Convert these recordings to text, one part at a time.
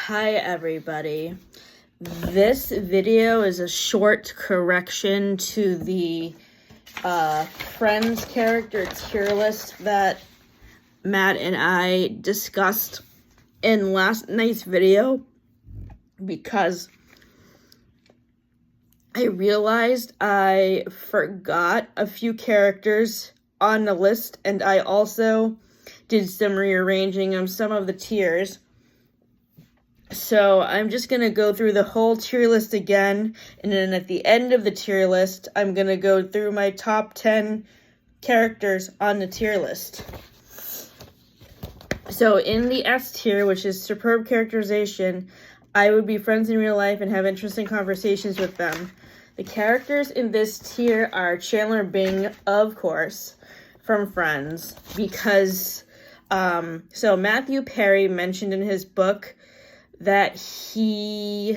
Hi everybody. This video is a short correction to the Friends character tier list that Matt and I discussed in last night's video, because I realized I forgot a few characters on the list, and I also did some rearranging of some of the tiers. So I'm just going to go through the whole tier list again, and then at the end of the tier list, I'm going to go through my top 10 characters on the tier list. So in the S tier, which is superb characterization, I would be friends in real life and have interesting conversations with them. The characters in this tier are Chandler Bing, of course, from Friends, because so Matthew Perry mentioned in his book that he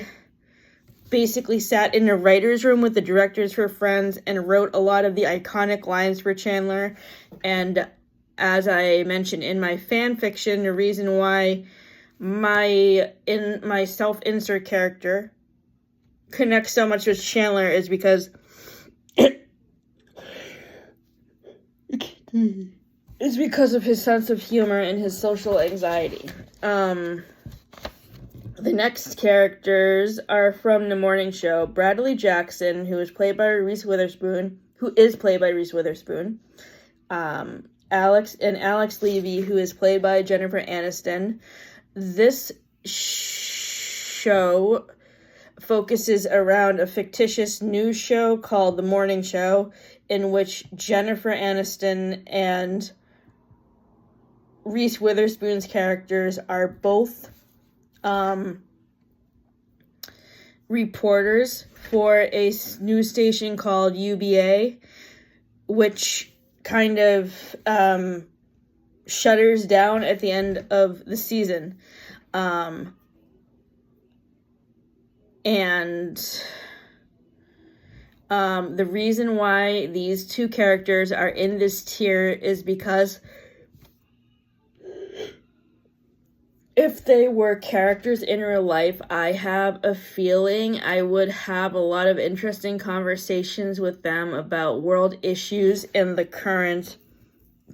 basically sat in a writer's room with the directors for Friends and wrote a lot of the iconic lines for Chandler. And as I mentioned in my fan fiction, the reason why my self-insert character connects so much with Chandler is because of his sense of humor and his social anxiety. The next characters are from the morning show. Bradley Jackson, who is played by Reese Witherspoon. Alex Levy, who is played by Jennifer Aniston. This show focuses around a fictitious news show called The Morning Show, in which Jennifer Aniston and Reese Witherspoon's characters are both reporters for a news station called UBA, which kind of shutters down at the end of the season. The reason why these two characters are in this tier is because if they were characters in real life, I have a feeling I would have a lot of interesting conversations with them about world issues and the current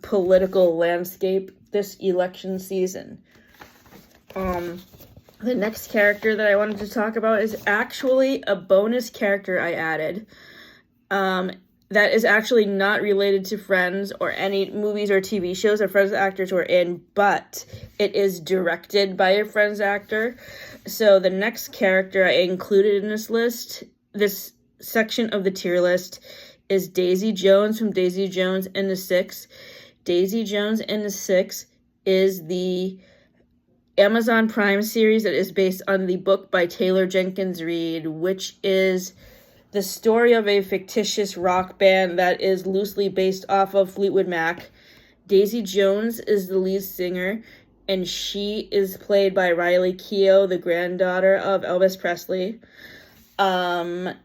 political landscape this election season. The next character that I wanted to talk about is actually a bonus character I added. That is actually not related to Friends or any movies or TV shows that Friends actors were in, but it is directed by a Friends actor. So the next character I included in this list, this section of the tier list, is Daisy Jones from Daisy Jones and the Six. Daisy Jones and the Six is the Amazon Prime series that is based on the book by Taylor Jenkins Reid, which is the story of a fictitious rock band that is loosely based off of Fleetwood Mac. Daisy Jones is the lead singer, and she is played by Riley Keough, the granddaughter of Elvis Presley. And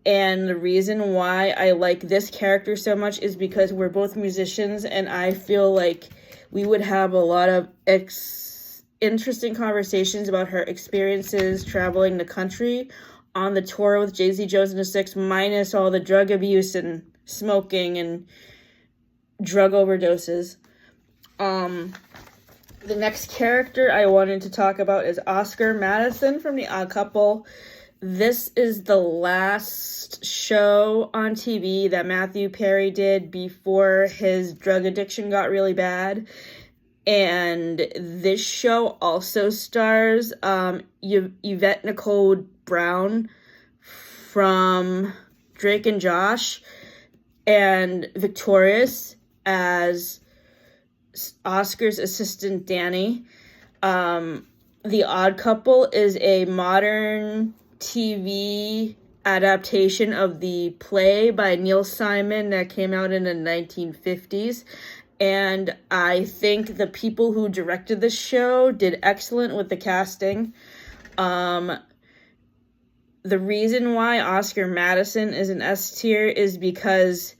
the reason why I like this character so much is because we're both musicians, and I feel like we would have a lot of interesting conversations about her experiences traveling the country on the tour with Daisy Jones and the Six, minus all the drug abuse and smoking and drug overdoses. The next character I wanted to talk about is Oscar Madison from The Odd Couple. This is the last show on TV that Matthew Perry did before his drug addiction got really bad. And this show also stars Yvette Nicole Brown from Drake and Josh, and Victorious as Oscar's assistant Danny. The Odd Couple is a modern TV adaptation of the play by Neil Simon that came out in the 1950s. And I think the people who directed the show did excellent with the casting. The reason why Oscar Madison is an S tier is because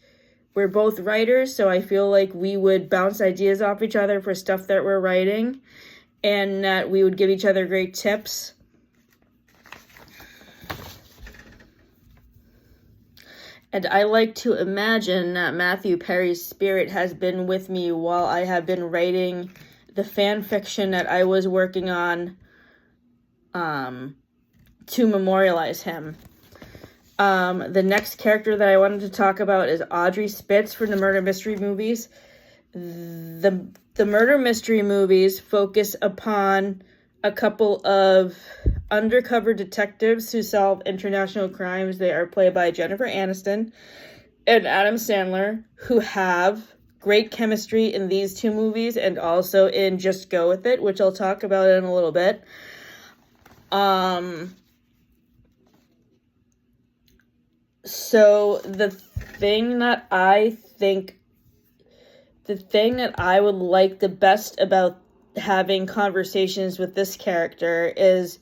we're both writers, so I feel like we would bounce ideas off each other for stuff that we're writing. and that we would give each other great tips. And I like to imagine that Matthew Perry's spirit has been with me while I have been writing the fan fiction that I was working on to memorialize him. The next character that I wanted to talk about is Audrey Spitz from the murder mystery movies. The murder mystery movies focus upon a couple of undercover detectives who solve international crimes. They are played by Jennifer Aniston and Adam Sandler, who have great chemistry in these two movies and also in Just Go With It, which I'll talk about in a little bit. So the thing that I would like the best about having conversations with this character is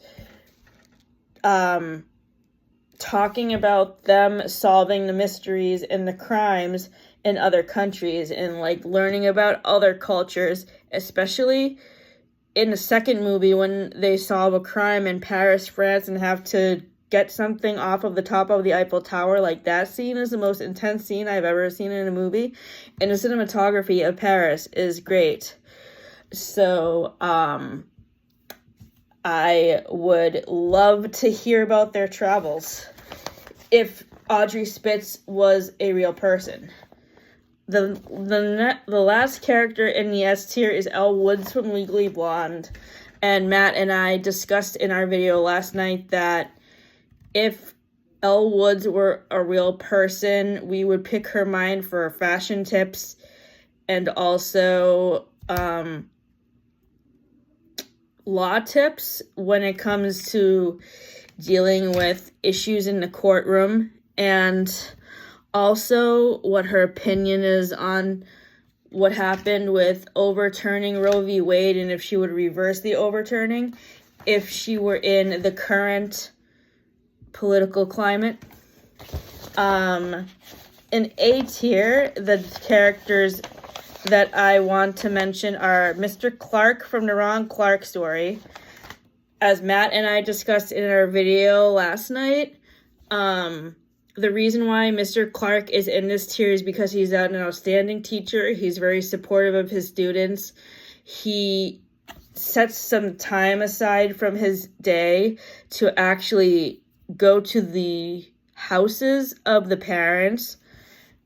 talking about them solving the mysteries and the crimes in other countries and like learning about other cultures, especially in the second movie when they solve a crime in Paris, France, and have to get something off of the top of the Eiffel Tower. Like, that scene is the most intense scene I've ever seen in a movie, and the cinematography of Paris is great. So, I would love to hear about their travels if Audrey Spitz was a real person. The last character in the S tier is Elle Woods from Legally Blonde, and Matt and I discussed in our video last night that if Elle Woods were a real person, we would pick her mind for fashion tips and also law tips when it comes to dealing with issues in the courtroom, and also what her opinion is on what happened with overturning Roe v. Wade and if she would reverse the overturning if she were in the current political climate. In A tier, the characters that I want to mention are Mr. Clark from the Ron Clark Story. As Matt and I discussed in our video last night, the reason why Mr. Clark is in this tier is because he's an outstanding teacher. He's very supportive of his students. He sets some time aside from his day to actually go to the houses of the parents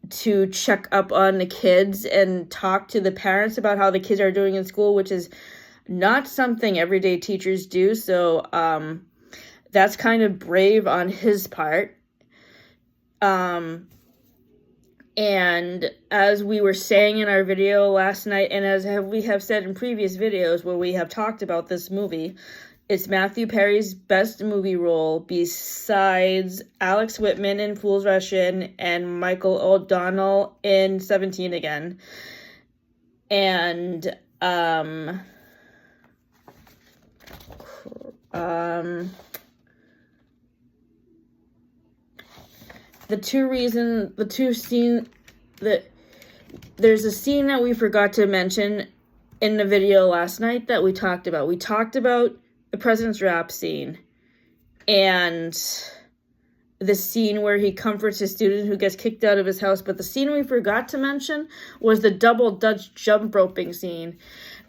to check up on the kids and talk to the parents about how the kids are doing in school, which is not something everyday teachers do. So that's kind of brave on his part. And as we were saying in our video last night, and as we have said in previous videos where we have talked about this movie, it's Matthew Perry's best movie role besides Alex Whitman in Fools Rush In and Michael O'Donnell in 17 Again. And there's a scene that we forgot to mention in the video last night that we talked about. We talked about the President's Rap scene and the scene where he comforts his student who gets kicked out of his house. But the scene we forgot to mention was the double Dutch jump roping scene.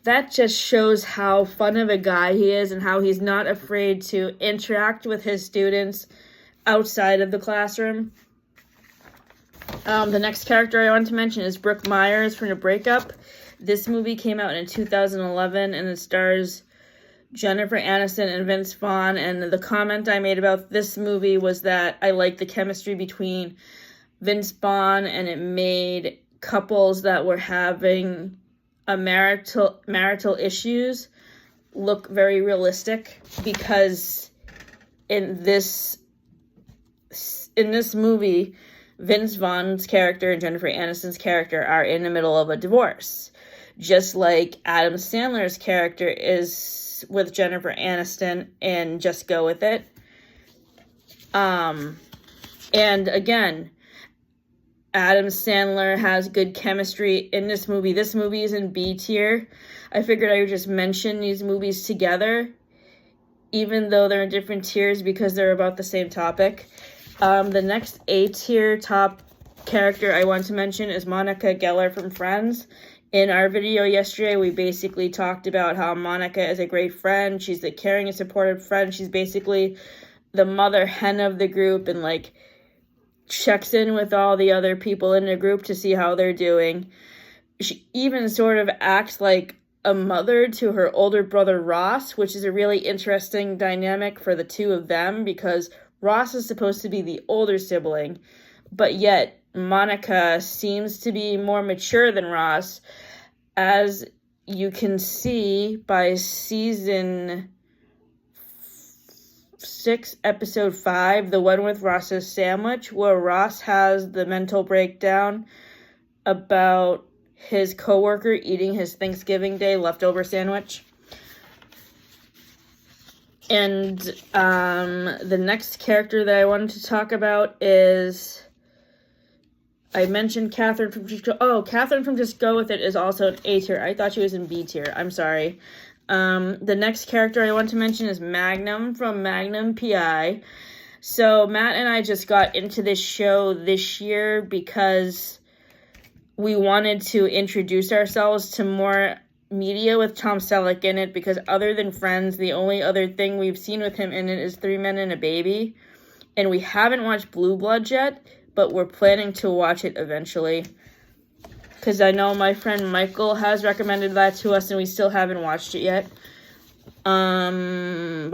That just shows how fun of a guy he is and how he's not afraid to interact with his students outside of the classroom. The next character I want to mention is Brooke Myers from The Breakup. This movie came out in 2011 and it stars Jennifer Aniston and Vince Vaughn. And the comment I made about this movie was that I liked the chemistry between Vince Vaughn, and it made couples that were having a marital issues look very realistic, because in this movie, Vince Vaughn's character and Jennifer Aniston's character are in the middle of a divorce, just like Adam Sandler's character is with Jennifer Aniston in Just Go With It. And again, Adam Sandler has good chemistry in this movie. This movie is in B tier. I figured I would just mention these movies together, even though they're in different tiers, because they're about the same topic. The next A tier top character I want to mention is Monica Geller from Friends. In our video yesterday, we basically talked about how Monica is a great friend. She's the caring and supportive friend. She's basically the mother hen of the group and, like, checks in with all the other people in the group to see how they're doing. She even sort of acts like a mother to her older brother Ross, which is a really interesting dynamic for the two of them, because Ross is supposed to be the older sibling, but yet Monica seems to be more mature than Ross, as you can see by season 6, episode 5, the one with Ross's sandwich, where Ross has the mental breakdown about his coworker eating his Thanksgiving Day leftover sandwich. And the next character that I wanted to talk about is, I mentioned Catherine from Catherine from Just Go With It is also an A tier. I thought she was in B tier. I'm sorry. The next character I want to mention is Magnum from Magnum PI. So Matt and I just got into this show this year because we wanted to introduce ourselves to more media with Tom Selleck in it, because other than Friends, the only other thing we've seen with him in it is 3 Men and a Baby. And we haven't watched Blue Bloods yet, but we're planning to watch it eventually, because I know my friend Michael has recommended that to us and we still haven't watched it yet. And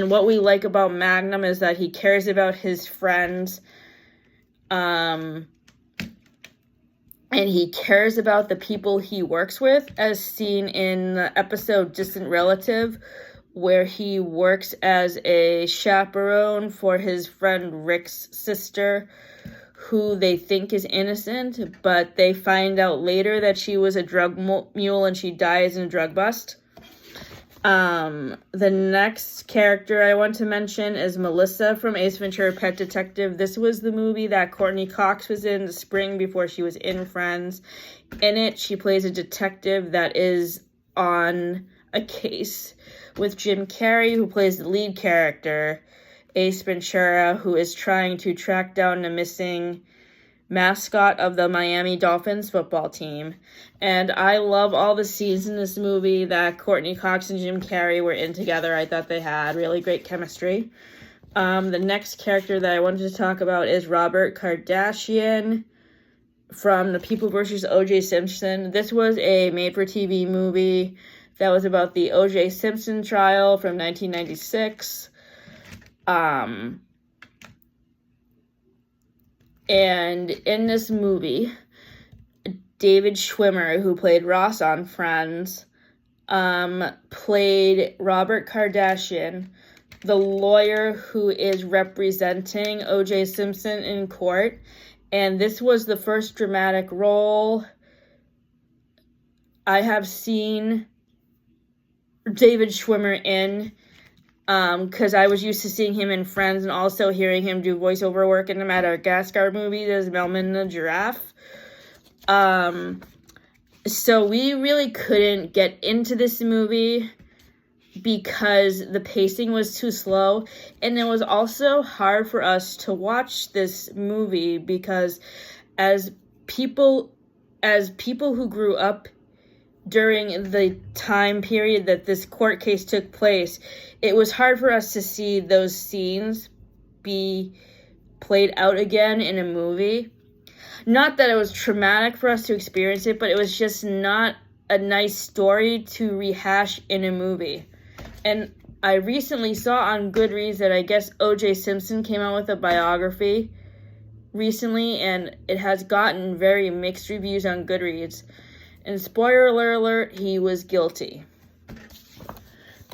what we like about Magnum is that he cares about his friends, and he cares about the people he works with, as seen in the episode Distant Relative, where he works as a chaperone for his friend Rick's sister, who they think is innocent, but they find out later that she was a drug mule and she dies in a drug bust. The next character I want to mention is Melissa from Ace Ventura Pet Detective. This was the movie that Courtney Cox was in the spring before she was in Friends. In it, she plays a detective that is on a case with Jim Carrey, who plays the lead character, Ace Ventura, who is trying to track down the missing mascot of the Miami Dolphins football team. And I love all the scenes in this movie that Courtney Cox and Jim Carrey were in together. I thought they had really great chemistry. The next character that I wanted to talk about is Robert Kardashian from The People vs. O.J. Simpson. This was a made-for-TV movie that was about the O.J. Simpson trial from 1996. And in this movie, David Schwimmer, who played Ross on Friends, played Robert Kardashian, the lawyer who is representing O.J. Simpson in court. And this was the first dramatic role I have seen David Schwimmer in, because I was used to seeing him in Friends and also hearing him do voiceover work in the Madagascar movie as Melman the giraffe. So we really couldn't get into this movie because the pacing was too slow, and it was also hard for us to watch this movie because as people who grew up during the time period that this court case took place, it was hard for us to see those scenes be played out again in a movie. Not that it was traumatic for us to experience it, but it was just not a nice story to rehash in a movie. And I recently saw on Goodreads that I guess O.J. Simpson came out with a biography recently, and it has gotten very mixed reviews on Goodreads. And spoiler alert, he was guilty.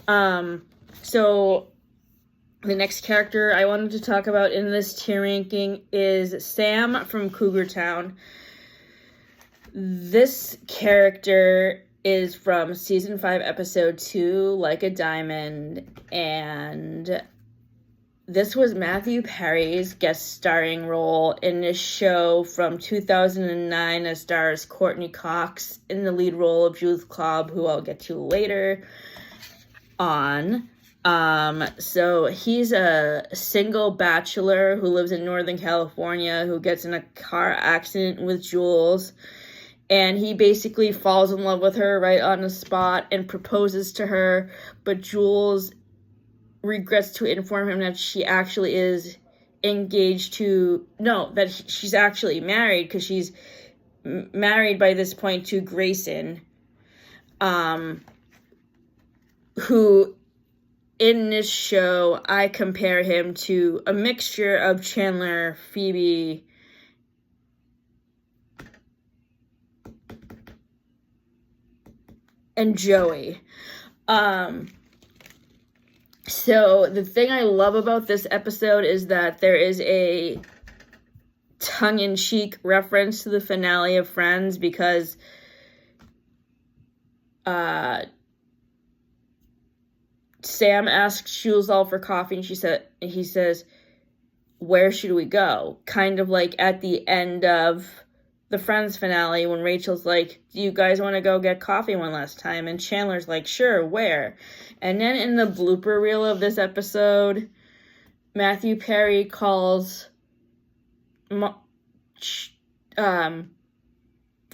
So the next character I wanted to talk about in this tier ranking is Sam from Cougar Town. This character is from season 5, episode 2, Like a Diamond, and this was Matthew Perry's guest starring role in this show from 2009. It stars Courtney Cox in the lead role of Judith Club, who I'll get to later on. So he's a single bachelor who lives in Northern California who gets in a car accident with Jules, and he basically falls in love with her right on the spot and proposes to her, but Jules regrets to inform him that she actually is engaged to, no, that she's actually married, because she's married by this point to Grayson, who in this show, I compare him to a mixture of Chandler, Phoebe, and Joey. So the thing I love about this episode is that there is a tongue-in-cheek reference to the finale of Friends, because Sam asks Jules all for coffee, and he says, "Where should we go?" Kind of like at the end of the Friends finale when Rachel's like, "Do you guys want to go get coffee one last time?" And Chandler's like, "Sure, where?" And then in the blooper reel of this episode, Matthew Perry calls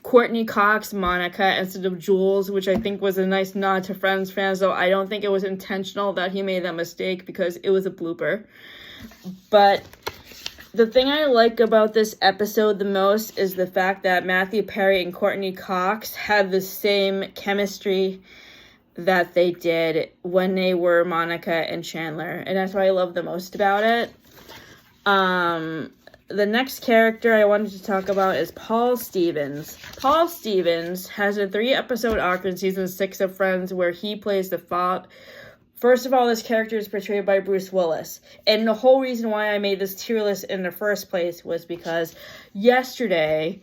Courtney Cox Monica instead of Jules, which I think was a nice nod to Friends fans, though I don't think it was intentional that he made that mistake because it was a blooper. But the thing I like about this episode the most is the fact that Matthew Perry and Courtney Cox had the same chemistry that they did when they were Monica and Chandler, and that's what I love the most about it. The next character I wanted to talk about is Paul Stevens. Paul Stevens has a 3-episode arc in season 6 of Friends where he plays the father. First of all, this character is portrayed by Bruce Willis. And the whole reason why I made this tier list in the first place was because yesterday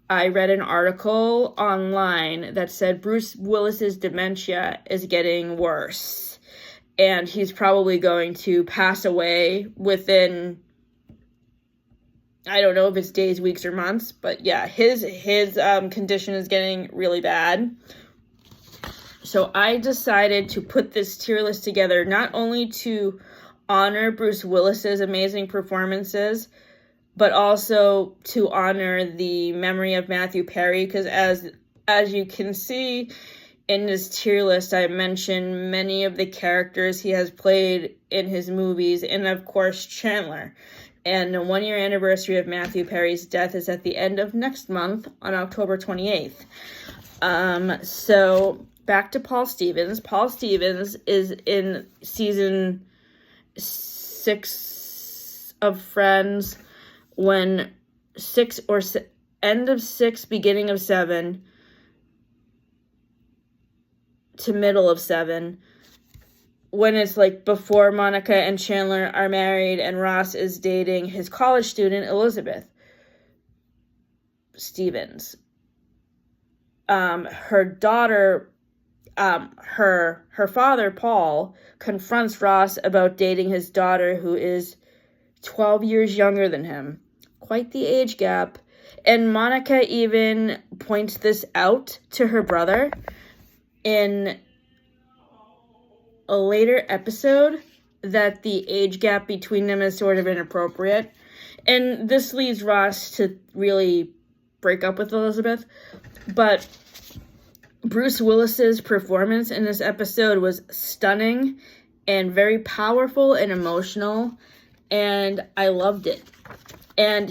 I read an article online that said Bruce Willis's dementia is getting worse. And he's probably going to pass away within, I don't know if it's days, weeks, or months, but yeah, his condition is getting really bad. So I decided to put this tier list together not only to honor Bruce Willis's amazing performances, but also to honor the memory of Matthew Perry, because as you can see in this tier list, I mentioned many of the characters he has played in his movies, and of course Chandler. And the 1-year anniversary of Matthew Perry's death is at the end of next month on October 28th. So back to Paul Stevens. Paul Stevens is in season 6 of Friends when end of 6, beginning of 7 to middle of 7. When it's like before Monica and Chandler are married and Ross is dating his college student, Elizabeth Stevens. Her daughter, her father, Paul, confronts Ross about dating his daughter, who is 12 years younger than him. Quite the age gap. And Monica even points this out to her brother in a later episode, that the age gap between them is sort of inappropriate. And this leads Ross to really break up with Elizabeth. But Bruce Willis's performance in this episode was stunning and very powerful and emotional, and I loved it. And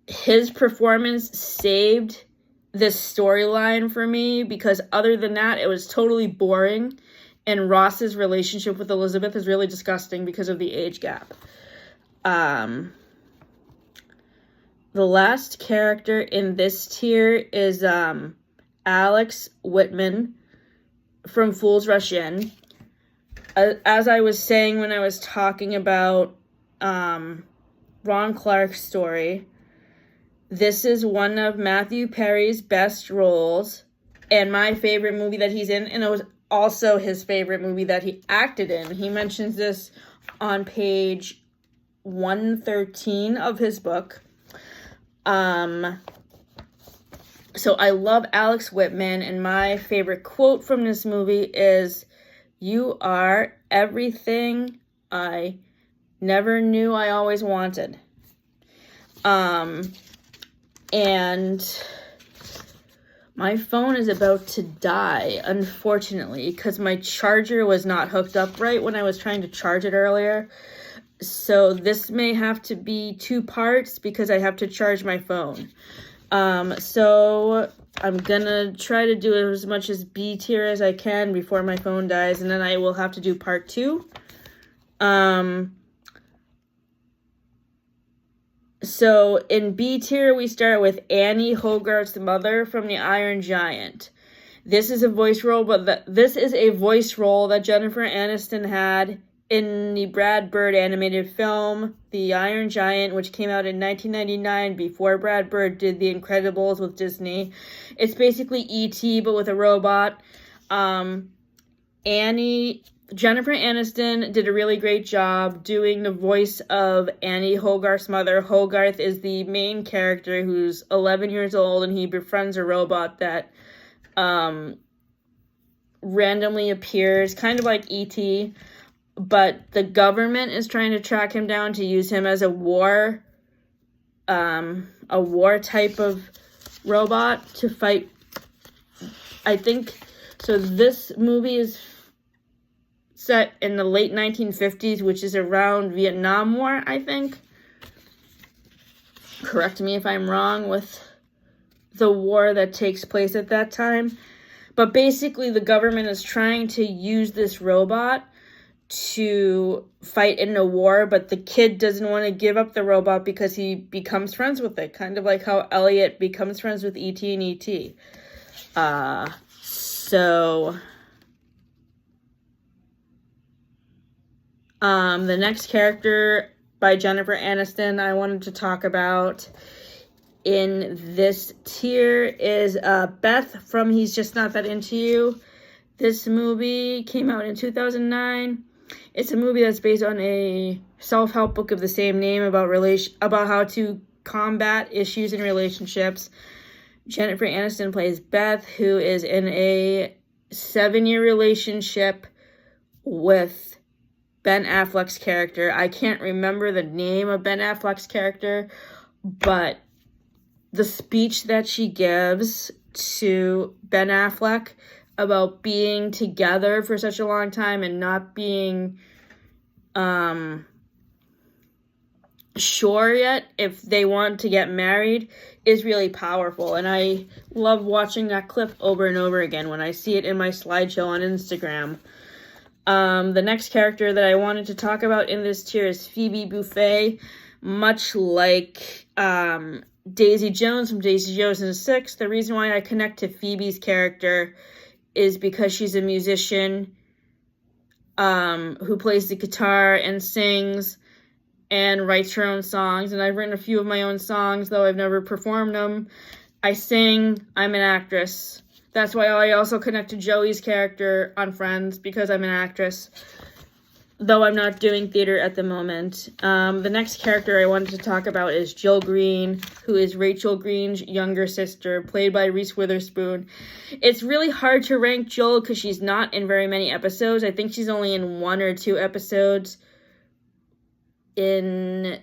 his performance saved this storyline for me, because other than that, it was totally boring, and Ross's relationship with Elizabeth is really disgusting because of the age gap. The last character in this tier is Alex Whitman from Fools Rush In. As I was saying when I was talking about Ron Clark's story, this is one of Matthew Perry's best roles and my favorite movie that he's in, and it was also his favorite movie that he acted in. He mentions this on page 113 of his book. So I love Alex Whitman, and my favorite quote from this movie is, "You are everything I never knew I always wanted." And my phone is about to die, unfortunately, because my charger was not hooked up right when I was trying to charge it earlier. So this may have to be 2 parts because I have to charge my phone. So I'm gonna try to do as much as B tier as I can before my phone dies, and then I will have to do part 2. So in B tier, we start with Annie Hogarth's mother from The Iron Giant. This is a voice role, but this is a voice role that Jennifer Aniston had in the Brad Bird animated film, The Iron Giant, which came out in 1999 before Brad Bird did The Incredibles with Disney. It's basically E.T., but with a robot. Jennifer Aniston did a really great job doing the voice of Annie Hogarth's mother. Hogarth is the main character who's 11 years old, and he befriends a robot that randomly appears, kind of like E.T., but the government is trying to track him down to use him as a war type of robot to fight. I think so. This movie is set in the late 1950s, which is around Vietnam War, I think. Correct me if I'm wrong with the war that takes place at that time. But basically, the government is trying to use this robot to fight in a war, but the kid doesn't want to give up the robot because he becomes friends with it, kind of like how Elliot becomes friends with E.T. and E.T. The next character by Jennifer Aniston I wanted to talk about in this tier is Beth from He's Just Not That Into You. This movie came out in 2009. It's a movie that's based on a self-help book of the same name about how to combat issues in relationships. Jennifer Aniston plays Beth, who is in a 7-year relationship with Ben Affleck's character. I can't remember the name of Ben Affleck's character, but the speech that she gives to Ben Affleck about being together for such a long time and not being sure yet if they want to get married is really powerful. And I love watching that clip over and over again when I see it in my slideshow on Instagram. The next character that I wanted to talk about in this tier is Phoebe Buffay. Much like Daisy Jones from Daisy Jones and the Six, the reason why I connect to Phoebe's character is because she's a musician who plays the guitar and sings and writes her own songs. And I've written a few of my own songs, though I've never performed them. I sing. I'm an actress. That's why I also connect to Joey's character on Friends, because I'm an actress, though I'm not doing theater at the moment. The next character I wanted to talk about is Jill Green, who is Rachel Green's younger sister, played by Reese Witherspoon. It's really hard to rank Jill because she's not in very many episodes. I think she's only in 1 or 2 episodes in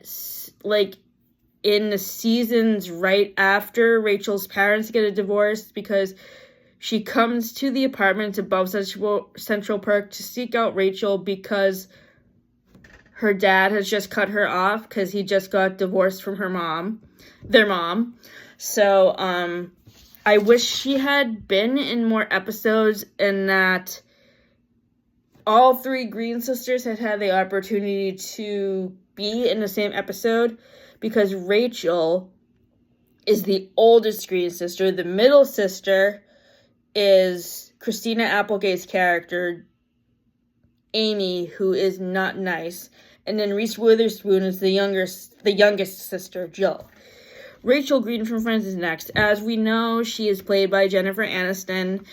the seasons right after Rachel's parents get a divorce, because she comes to the apartment above Central Park to seek out Rachel because her dad has just cut her off because he just got divorced from their mom. So, I wish she had been in more episodes, and that all 3 Green sisters had the opportunity to be in the same episode, because Rachel is the oldest Green sister. The middle sister is Christina Applegate's character, Amy, who is not nice. And then Reese Witherspoon is the youngest sister, Jill. Rachel Green from Friends is next. As we know, she is played by Jennifer Aniston.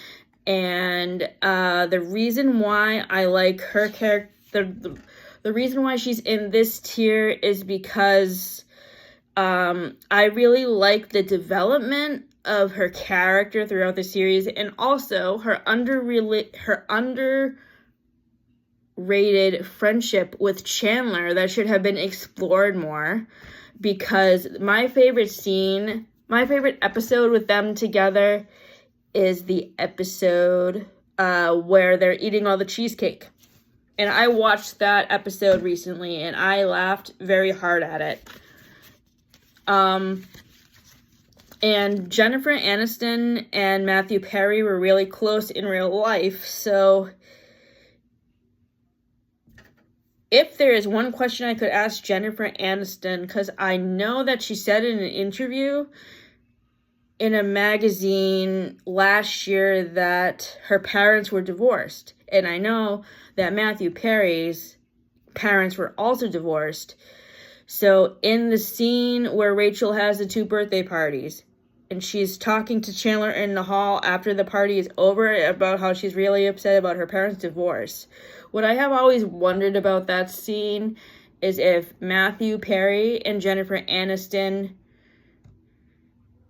And the reason why I like her character, the reason why she's in this tier is because I really like the development of her character throughout the series, and also her underrated friendship with Chandler that should have been explored more, because my favorite episode with them together is the episode where they're eating all the cheesecake. And I watched that episode recently, and I laughed very hard at it. And Jennifer Aniston and Matthew Perry were really close in real life, so if there is one question I could ask Jennifer Aniston, because I know that she said in an interview in a magazine last year that her parents were divorced, and I know that Matthew Perry's parents were also divorced. So in the scene where Rachel has the 2 birthday parties, and she's talking to Chandler in the hall after the party is over about how she's really upset about her parents' divorce, what I have always wondered about that scene is if Matthew Perry and Jennifer Aniston,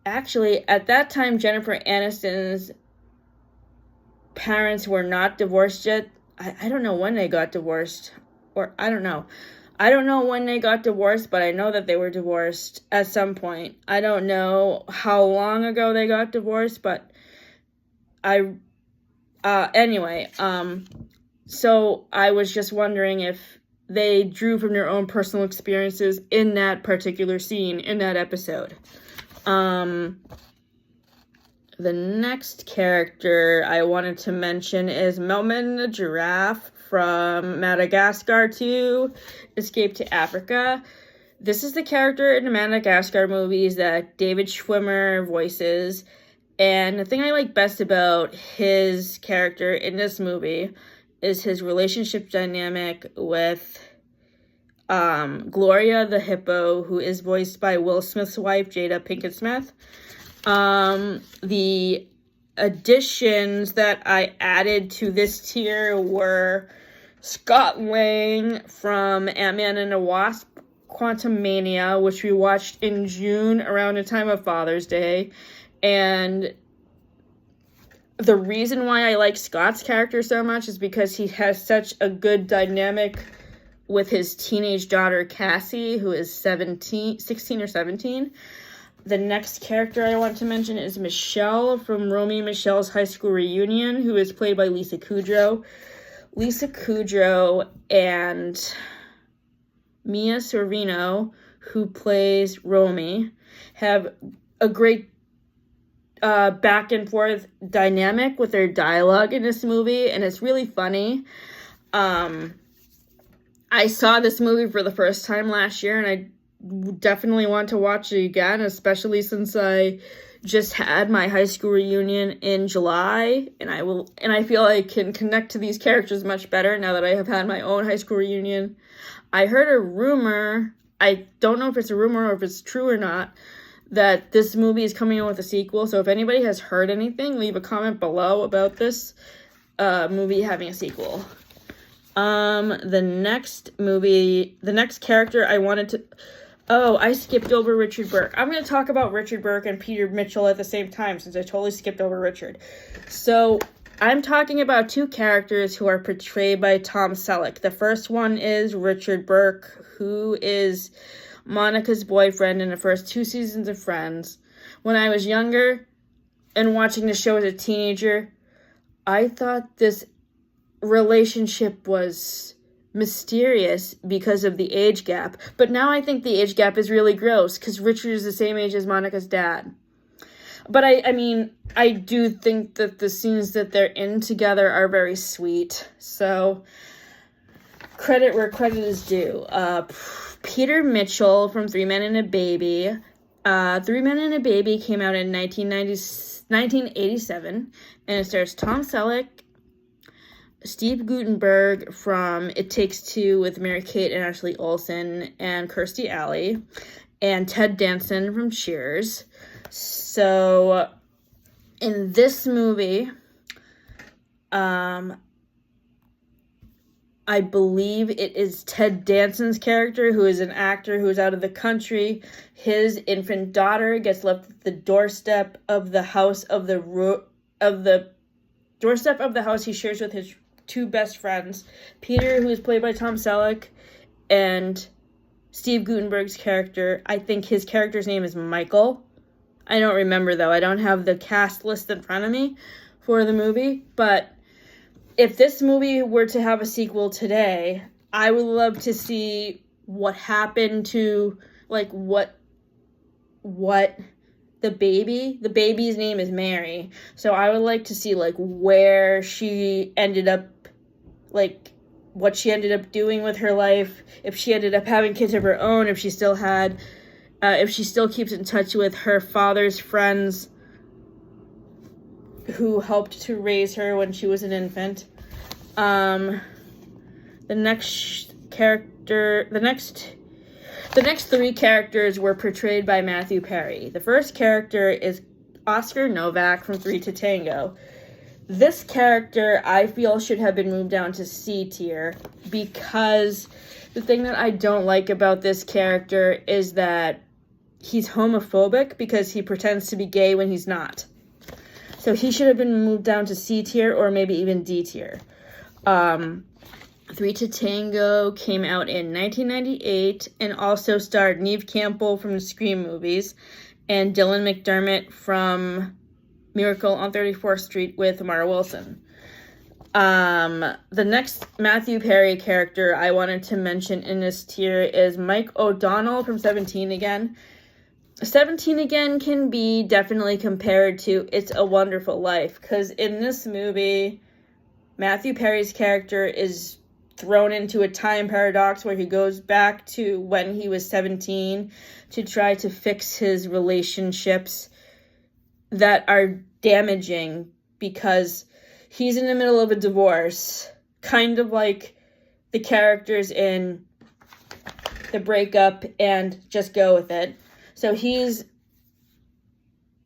actually, at that time, Jennifer Aniston's parents were not divorced yet. I don't know when they got divorced, or I don't know. I don't know when they got divorced, but I know that they were divorced at some point. I don't know how long ago they got divorced, but anyway, so I was just wondering if they drew from their own personal experiences in that particular scene, in that episode. The next character I wanted to mention is Melman the giraffe from Madagascar 2, Escape to Africa. This is the character in the Madagascar movies that David Schwimmer voices. And the thing I like best about his character in this movie is his relationship dynamic with Gloria the hippo, who is voiced by Will Smith's wife, Jada Pinkett Smith. The additions that I added to this tier were Scott Lang from Ant-Man and the Wasp: Quantumania, which we watched in June around the time of Father's Day. And the reason why I like Scott's character so much is because he has such a good dynamic with his teenage daughter, Cassie, who is 16 or 17. The next character I want to mention is Michelle from Romy and Michelle's High School Reunion, who is played by Lisa Kudrow. Lisa Kudrow and Mia Sorvino, who plays Romy, have a great back and forth dynamic with their dialogue in this movie, and it's really funny. I saw this movie for the first time last year, and I definitely want to watch it again, especially since I just had my high school reunion in July, and I feel I can connect to these characters much better now that I have had my own high school reunion. I heard a rumor, I don't know if it's a rumor or if it's true or not, that this movie is coming out with a sequel. So if anybody has heard anything, leave a comment below about this movie having a sequel. The next character I wanted to... Oh, I skipped over Richard Burke. I'm going to talk about Richard Burke and Peter Mitchell at the same time, since I totally skipped over Richard. So, I'm talking about 2 characters who are portrayed by Tom Selleck. The first one is Richard Burke, who is Monica's boyfriend in the first 2 seasons of Friends. When I was younger and watching the show as a teenager, I thought this relationship was mysterious because of the age gap. But now I think the age gap is really gross because Richard is the same age as Monica's dad. But I mean, I do think that the scenes that they're in together are very sweet. So, credit where credit is due. Peter Mitchell from 3 Men and a Baby. 3 Men and a Baby came out in 1987, and it stars Tom Selleck, Steve Guttenberg from It Takes Two with Mary-Kate and Ashley Olsen and Kirstie Alley, and Ted Danson from Cheers. So, in this movie, I believe it is Ted Danson's character, who is an actor who is out of the country. His infant daughter gets left at the doorstep of the house doorstep of the house he shares with his two best friends, Peter, who is played by Tom Selleck, and Steve Guttenberg's character. I think his character's name is Michael. I don't remember, though. I don't have the cast list in front of me for the movie, but if this movie were to have a sequel today, I would love to see what happened to, like, what the baby's name is Mary. So I would like to see, like, where she ended up, like, what she ended up doing with her life, if she ended up having kids of her own, if she still keeps in touch with her father's friends who helped to raise her when she was an infant. The next three characters were portrayed by Matthew Perry. The first character is Oscar Novak from 3 to Tango. This character, I feel, should have been moved down to C tier, because the thing that I don't like about this character is that he's homophobic because he pretends to be gay when he's not. So he should have been moved down to C tier or maybe even D tier. 3 to Tango came out in 1998 and also starred Neve Campbell from the Scream movies and Dylan McDermott from Miracle on 34th Street with Mara Wilson. The next Matthew Perry character I wanted to mention in this tier is Mike O'Donnell from 17 Again. 17 Again can be definitely compared to It's a Wonderful Life, because in this movie, Matthew Perry's character is thrown into a time paradox where he goes back to when he was 17 to try to fix his relationships that are damaging because he's in the middle of a divorce, kind of like the characters in The Breakup and Just Go With It. So he's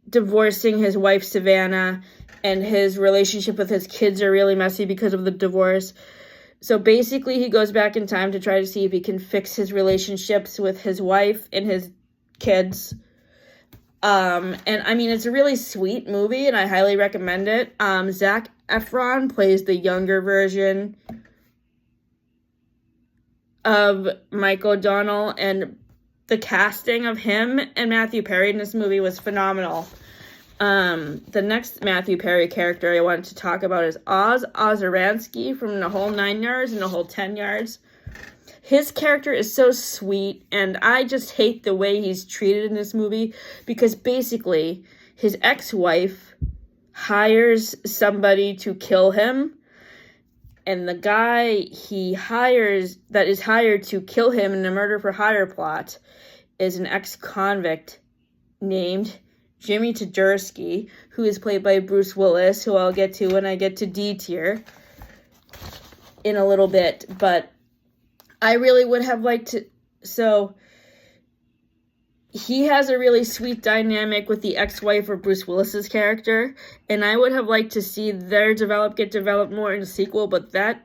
divorcing his wife, Savannah, and his relationship with his kids are really messy because of the divorce. So basically, he goes back in time to try to see if he can fix his relationships with his wife and his kids. And I mean, it's a really sweet movie, and I highly recommend it. Zac Efron plays the younger version of Mike O'Donnell, and the casting of him and Matthew Perry in this movie was phenomenal. The next Matthew Perry character I wanted to talk about is Oz Ozaransky from The Whole 9 Yards and The Whole 10 Yards. His character is so sweet, and I just hate the way he's treated in this movie, because basically his ex-wife hires somebody to kill him, and the guy he hires that is hired to kill him in a murder for hire plot is an ex-convict named Jimmy Tedurski, who is played by Bruce Willis, who I'll get to when I get to D tier in a little bit. But I really would have liked to... So he has a really sweet dynamic with the ex-wife of Bruce Willis's character, and I would have liked to see their get developed more in the sequel, but that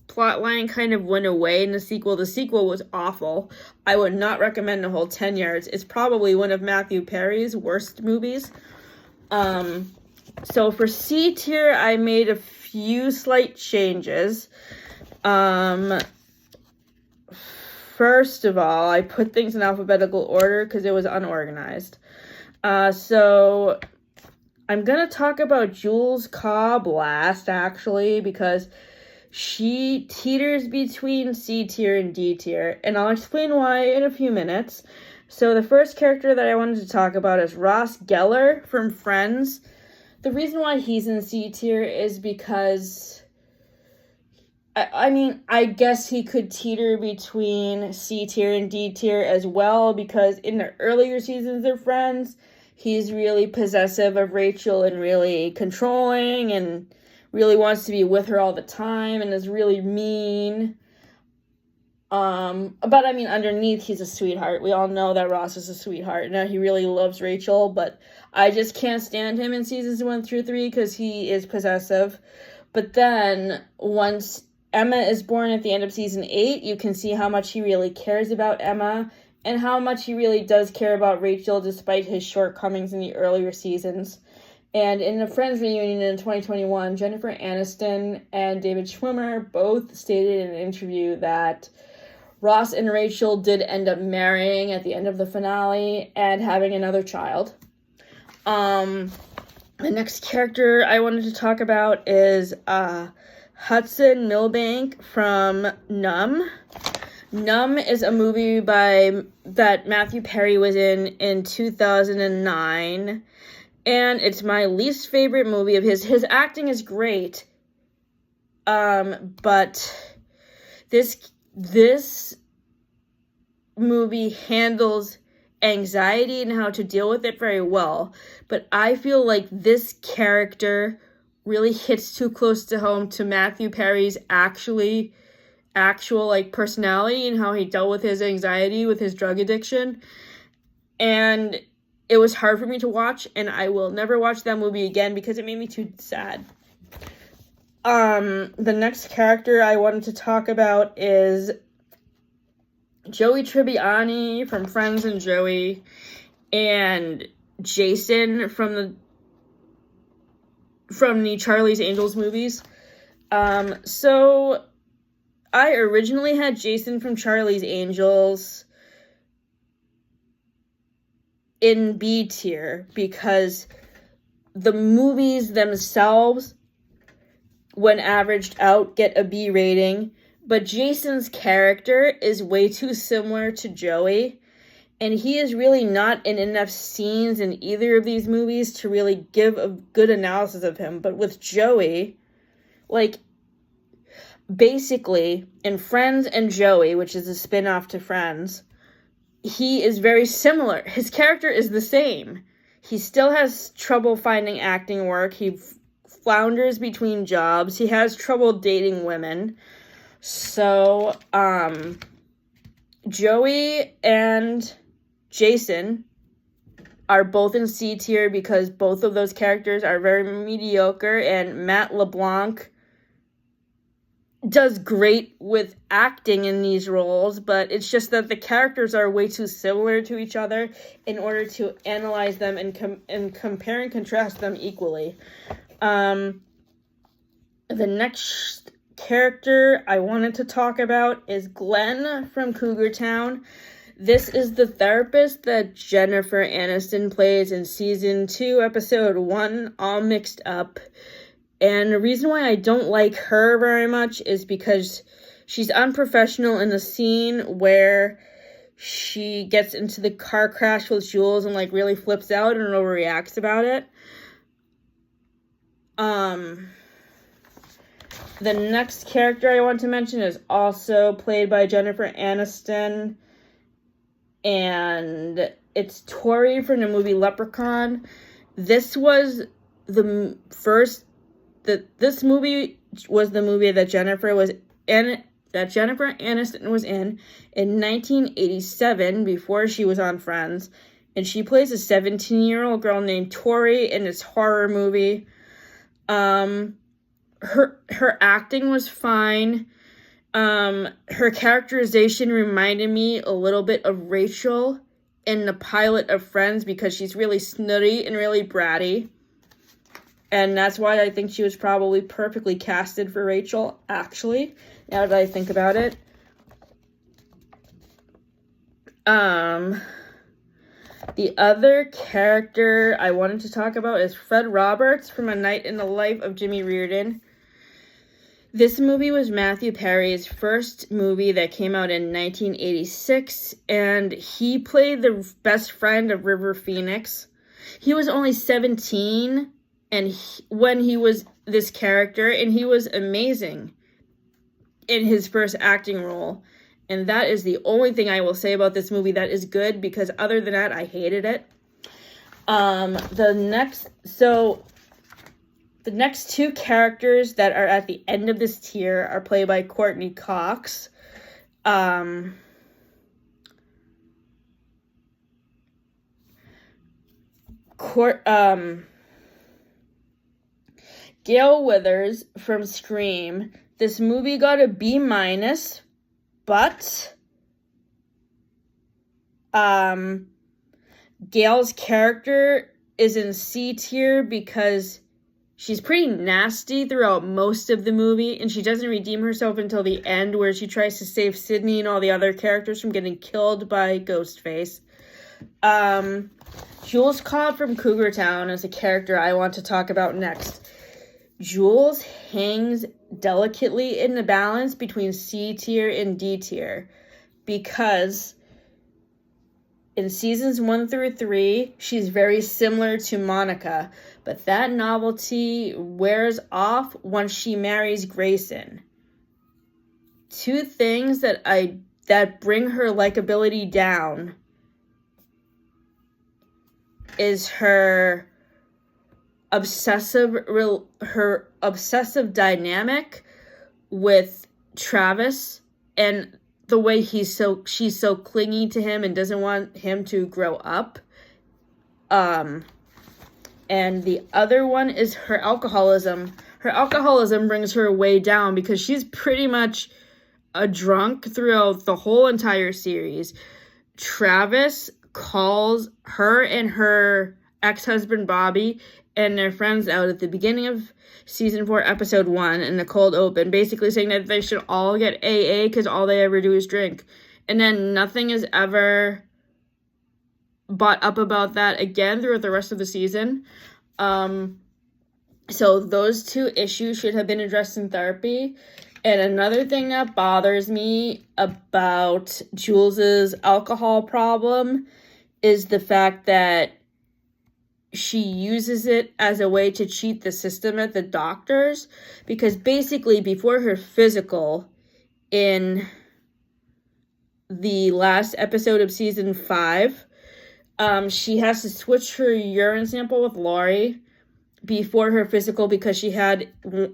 plot line kind of went away in the sequel. The sequel was awful. I would not recommend The Whole 10 Yards. It's probably one of Matthew Perry's worst movies. So for C tier, I made a few slight changes. First of all, I put things in alphabetical order because it was unorganized. So I'm going to talk about Jules Cobb last, actually, because she teeters between C tier and D tier, and I'll explain why in a few minutes. So the first character that I wanted to talk about is Ross Geller from Friends. The reason why he's in C tier is because, I mean, I guess he could teeter between C tier and D tier as well, because in the earlier seasons of Friends, he's really possessive of Rachel and really controlling and really wants to be with her all the time and is really mean. But I mean, underneath, he's a sweetheart. We all know that Ross is a sweetheart and that he really loves Rachel, but I just can't stand him in seasons 1 through 3 because he is possessive. But then once Emma is born at the end of season 8, you can see how much he really cares about Emma and how much he really does care about Rachel despite his shortcomings in the earlier seasons. And in a Friends reunion in 2021, Jennifer Aniston and David Schwimmer both stated in an interview that Ross and Rachel did end up marrying at the end of the finale and having another child. The next character I wanted to talk about is Hudson Milbank from Numb. Numb is a movie that Matthew Perry was in 2009. And it's my least favorite movie of his. His acting is great. But this movie handles anxiety and how to deal with it very well. But I feel like this character really hits too close to home to Matthew Perry's actual like personality and how he dealt with his anxiety with his drug addiction. And it was hard for me to watch, and I will never watch that movie again because it made me too sad. The next character I wanted to talk about is Joey Tribbiani from Friends and Joey, and Jason from the Charlie's Angels movies. So I originally had Jason from Charlie's Angels in B tier because the movies themselves, when averaged out, get a B rating, but Jason's character is way too similar to Joey, and he is really not in enough scenes in either of these movies to really give a good analysis of him. But with Joey, like, basically, in Friends and Joey, which is a spin-off to Friends, he is very similar. His character is the same. He still has trouble finding acting work. He flounders between jobs. He has trouble dating women. So, Joey and Jason are both in C tier because both of those characters are very mediocre, and Matt LeBlanc does great with acting in these roles, but it's just that the characters are way too similar to each other in order to analyze them and compare and contrast them equally. The next character I wanted to talk about is Glenn from Cougar Town. This is the therapist that Jennifer Aniston plays in season 2, episode 1, All Mixed Up. And the reason why I don't like her very much is because she's unprofessional in the scene where she gets into the car crash with Jules and like really flips out and overreacts about it. The next character I want to mention is also played by Jennifer Aniston, and it's Tori from the movie Leprechaun. This was the first this movie was the movie that Jennifer Aniston was in 1987 before she was on Friends, and she plays a 17-year-old girl named Tori in this horror movie. Her acting was fine. Her characterization reminded me a little bit of Rachel in the pilot of Friends because she's really snooty and really bratty. And that's why I think she was probably perfectly casted for Rachel, actually, now that I think about it. The other character I wanted to talk about is Fred Roberts from A Night in the Life of Jimmy Reardon. This movie was Matthew Perry's first movie that came out in 1986, and he played the best friend of River Phoenix. He was only 17 when he was this character, and he was amazing in his first acting role. And that is the only thing I will say about this movie that is good, because other than that, I hated it. The next two characters that are at the end of this tier are played by Courtney Cox. Gale Withers from Scream. This movie got a B-, but Gale's character is in C-tier because she's pretty nasty throughout most of the movie, and she doesn't redeem herself until the end, where she tries to save Sydney and all the other characters from getting killed by Ghostface. Jules Cobb from Cougar Town is a character I want to talk about next. Jules hangs delicately in the balance between C-tier and D-tier because in seasons 1 through 3, she's very similar to Monica, but that novelty wears off once she marries Grayson. Two things that bring her likability down is her obsessive dynamic with Travis, and the way she's so clingy to him and doesn't want him to grow up. And the other one is her alcoholism. Her alcoholism brings her way down because she's pretty much a drunk throughout the whole entire series. Travis calls her and her ex-husband Bobby and their friends out at the beginning of season 4, episode 1, in the cold open, basically saying that they should all get AA because all they ever do is drink. And then nothing is ever brought up about that again throughout the rest of the season. So those two issues should have been addressed in therapy. And another thing that bothers me about Jules's alcohol problem is the fact that she uses it as a way to cheat the system at the doctors, because basically before her physical in the last episode of season 5, she has to switch her urine sample with Laurie before her physical because she had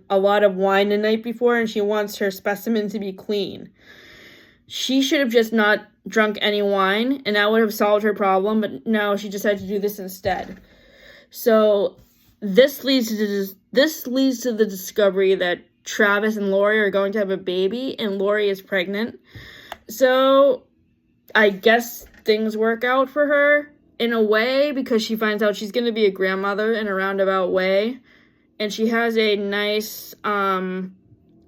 a lot of wine the night before and she wants her specimen to be clean. She should have just not drunk any wine and that would have solved her problem, but no, she decided to do this instead. So this leads to the discovery that Travis and Laurie are going to have a baby, and Laurie is pregnant. So I guess things work out for her in a way because she finds out she's going to be a grandmother in a roundabout way. And she has a nice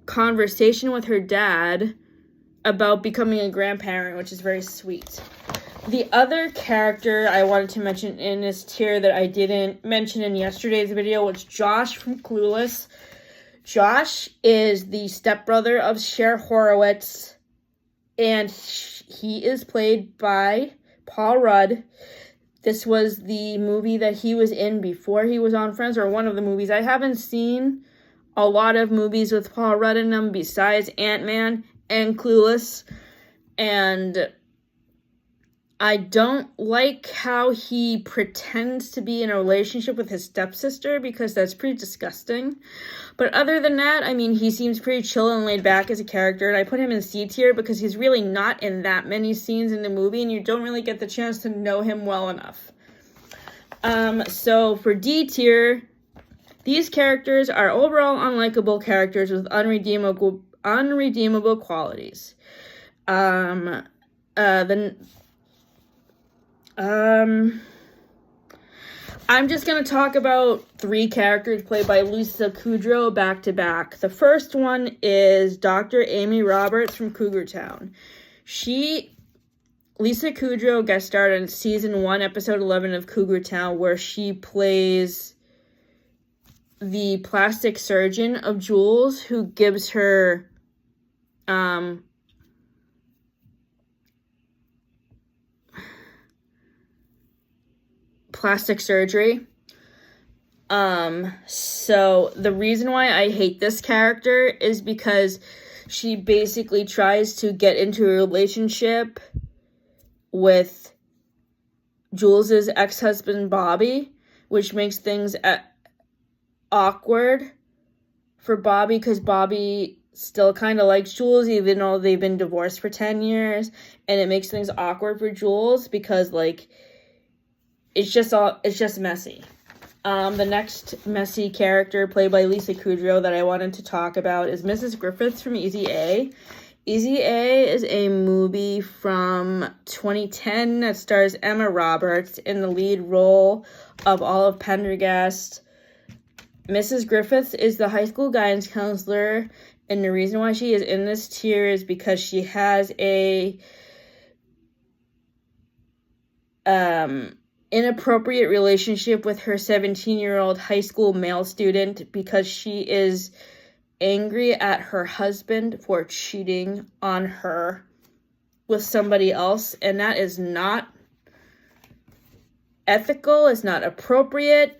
conversation with her dad about becoming a grandparent, which is very sweet. The other character I wanted to mention in this tier that I didn't mention in yesterday's video was Josh from Clueless. Josh is the stepbrother of Cher Horowitz, and he is played by Paul Rudd. This was the movie that he was in before he was on Friends, or one of the movies. I haven't seen a lot of movies with Paul Rudd in them besides Ant-Man and Clueless, and I don't like how he pretends to be in a relationship with his stepsister because that's pretty disgusting. But other than that, I mean, he seems pretty chill and laid back as a character. And I put him in C tier because he's really not in that many scenes in the movie and you don't really get the chance to know him well enough. So for D tier, these characters are overall unlikable characters with unredeemable qualities. I'm just going to talk about 3 characters played by Lisa Kudrow back to back. The first one is Dr. Amy Roberts from Cougar Town. Lisa Kudrow guest starred in season 1, episode 11 of Cougar Town, where she plays the plastic surgeon of Jules, who gives her plastic surgery. So the reason why I hate this character is because she basically tries to get into a relationship with Jules's ex-husband Bobby, which makes things awkward for Bobby because Bobby still kind of likes Jules even though they've been divorced for 10 years, and it makes things awkward for Jules because like it's just messy. The next messy character played by Lisa Kudrow that I wanted to talk about is Mrs. Griffiths from Easy A. Easy A is a movie from 2010 that stars Emma Roberts in the lead role of Olive Pendergast. Mrs. Griffiths is the high school guidance counselor, and the reason why she is in this tier is because she has a inappropriate relationship with her 17-year-old high school male student because she is angry at her husband for cheating on her with somebody else, and that is not ethical, it's not appropriate,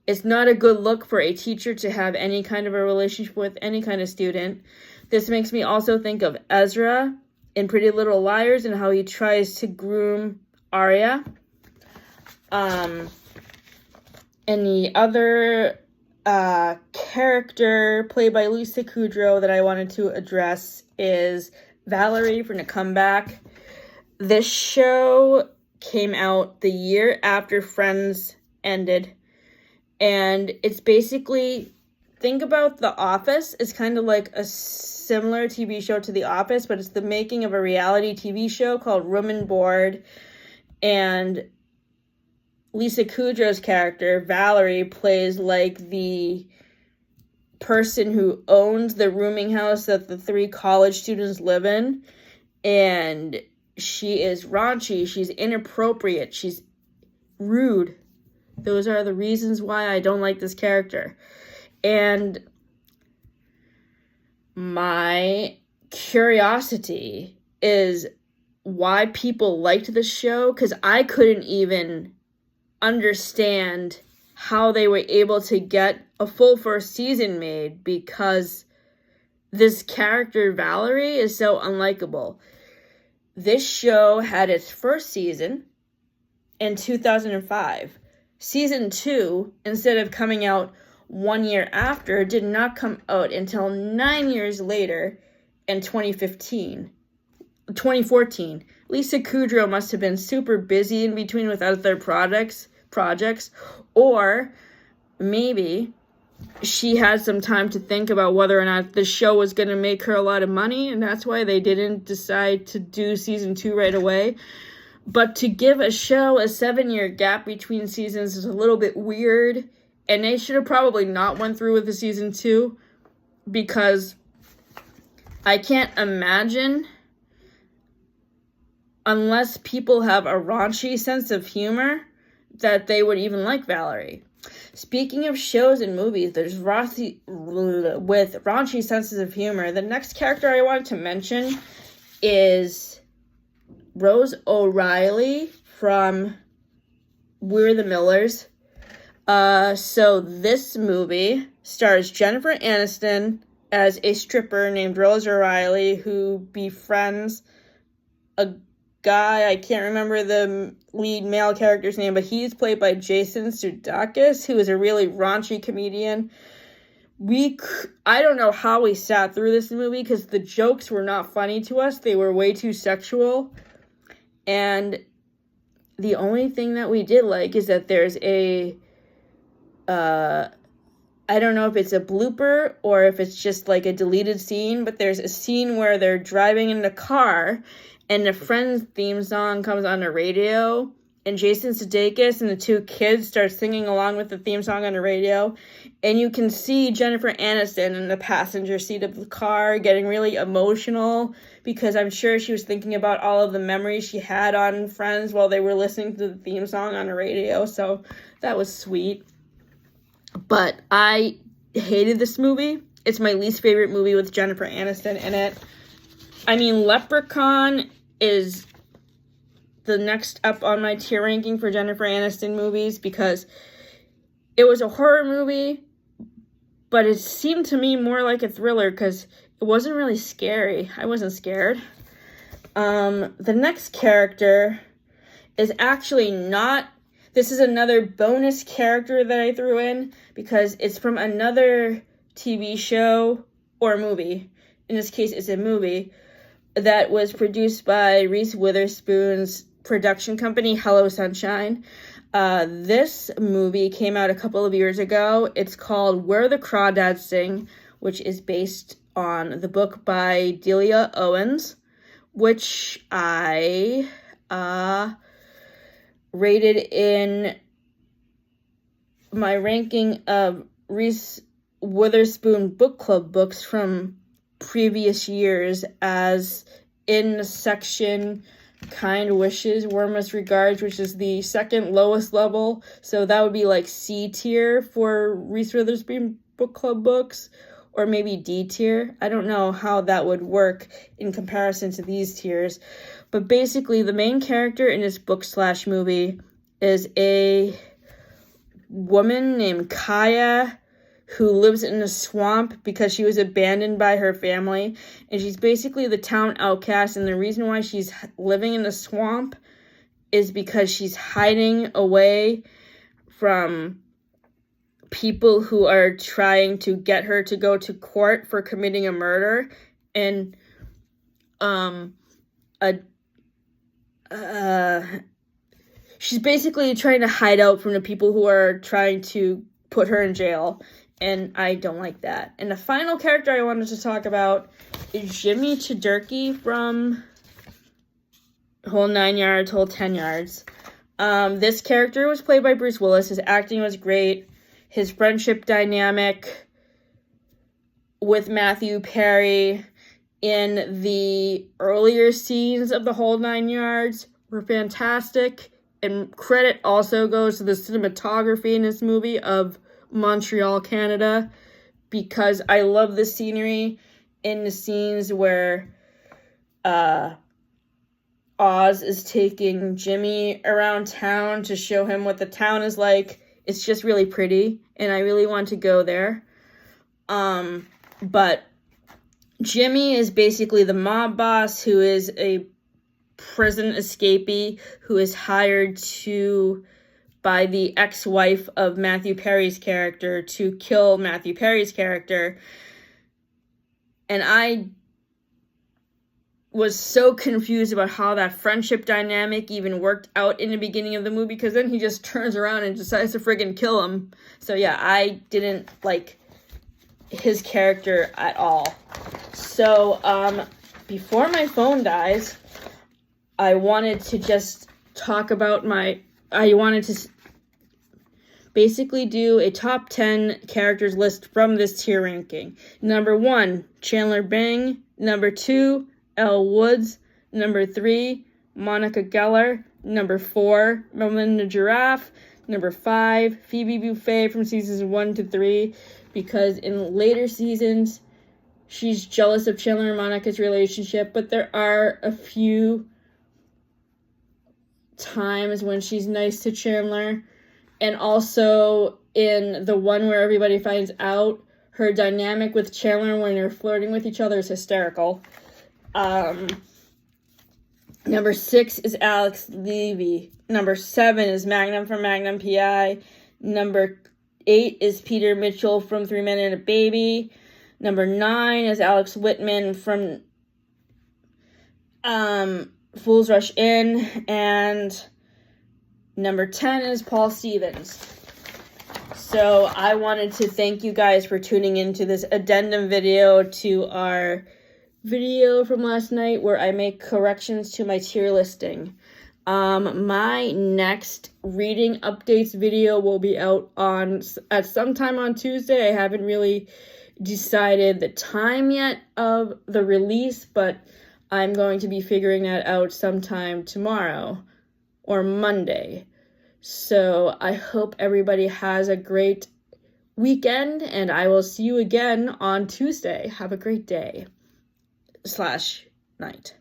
it's not a good look for a teacher to have any kind of a relationship with any kind of student. This makes me also think of Ezra in Pretty Little Liars and how he tries to groom Arya. And the other character played by Lisa Kudrow that I wanted to address is Valerie from The Comeback. This show came out the year after Friends ended, and it's basically, think about The Office. It's kind of like a similar TV show to The Office, but it's the making of a reality TV show called Room and Board, and Lisa Kudrow's character, Valerie, plays like the person who owns the rooming house that the 3 college students live in. And she is raunchy, she's inappropriate, she's rude. Those are the reasons why I don't like this character. And my curiosity is why people liked this show, because I couldn't even understand how they were able to get a full first season made because this character Valerie is so unlikable. This show had its first season in 2005. Season 2, instead of coming out 1 year after, did not come out until 9 years later in 2014. Lisa Kudrow must have been super busy in between with other projects, or maybe she had some time to think about whether or not the show was going to make her a lot of money, and that's why they didn't decide to do season 2 right away. But to give a show a 7-year gap between seasons is a little bit weird, and they should have probably not went through with the season 2, because I can't imagine, unless people have a raunchy sense of humor, that they would even like Valerie. Speaking of shows and movies, there's with raunchy senses of humor. The next character I wanted to mention is Rose O'Reilly from We're the Millers. So this movie stars Jennifer Aniston as a stripper named Rose O'Reilly who befriends a guy, I can't remember the lead male character's name, but he's played by Jason Sudeikis, who is a really raunchy comedian. I don't know how we sat through this movie because the jokes were not funny to us. They were way too sexual. And the only thing that we did like is that there's I don't know if it's a blooper or if it's just like a deleted scene, but there's a scene where they're driving in the car and the Friends theme song comes on the radio, and Jason Sudeikis and the 2 kids start singing along with the theme song on the radio, and you can see Jennifer Aniston in the passenger seat of the car getting really emotional because I'm sure she was thinking about all of the memories she had on Friends while they were listening to the theme song on the radio, so that was sweet. But I hated this movie. It's my least favorite movie with Jennifer Aniston in it. I mean, Leprechaun is the next up on my tier ranking for Jennifer Aniston movies because it was a horror movie, but it seemed to me more like a thriller because it wasn't really scary. I wasn't scared. The next character is actually not... This is another bonus character that I threw in because it's from another TV show or movie. In this case, it's a movie that was produced by Reese Witherspoon's production company, Hello Sunshine. This movie came out a couple of years ago. It's called Where the Crawdads Sing, which is based on the book by Delia Owens, which I rated in my ranking of Reese Witherspoon book club books from previous years as in the section Kind Wishes, Warmest Regards, which is the second lowest level. So that would be like C tier for Reese Witherspoon book club books, or maybe D tier. I don't know how that would work in comparison to these tiers. But basically, the main character in this book/movie is a woman named Kaya who lives in a swamp because she was abandoned by her family. And she's basically the town outcast. And the reason why she's living in the swamp is because she's hiding away from people who are trying to get her to go to court for committing a murder. And she's basically trying to hide out from the people who are trying to put her in jail. And I don't like that. And the final character I wanted to talk about is Jimmy Chidurki from Whole 9 Yards, Whole 10 Yards. This character was played by Bruce Willis. His acting was great. His friendship dynamic with Matthew Perry in the earlier scenes of the Whole 9 Yards were fantastic. And credit also goes to the cinematography in this movie of Montreal, Canada, because I love the scenery in the scenes where Oz is taking Jimmy around town to show him what the town is like. It's just really pretty, and I really want to go there. But Jimmy is basically the mob boss who is a prison escapee who is hired by the ex-wife of Matthew Perry's character to kill Matthew Perry's character. And I was so confused about how that friendship dynamic even worked out in the beginning of the movie, because then he just turns around and decides to friggin' kill him. So yeah, I didn't like his character at all. So, before my phone dies, I wanted to just talk about I wanted to basically do a top 10 characters list from this tier ranking. Number 1, Chandler Bing. Number 2, Elle Woods. Number 3, Monica Geller. Number 4, Melinda Giraffe. Number 5, Phoebe Buffay from seasons 1 to 3, because in later seasons, she's jealous of Chandler and Monica's relationship, but there are a few times when she's nice to Chandler. And also in the one where everybody finds out, her dynamic with Chandler when they're flirting with each other is hysterical. Number 6 is Alex Levy. Number 7 is Magnum from Magnum P.I. Number 8 is Peter Mitchell from 3 Men and a Baby. Number 9 is Alex Whitman from Fools Rush In. And number 10 is Paul Stevens. So I wanted to thank you guys for tuning into this addendum video to our video from last night where I make corrections to my tier listing. My next reading updates video will be out at sometime on Tuesday. I haven't really decided the time yet of the release, but I'm going to be figuring that out sometime tomorrow or Monday. So I hope everybody has a great weekend, and I will see you again on Tuesday. Have a great day / night.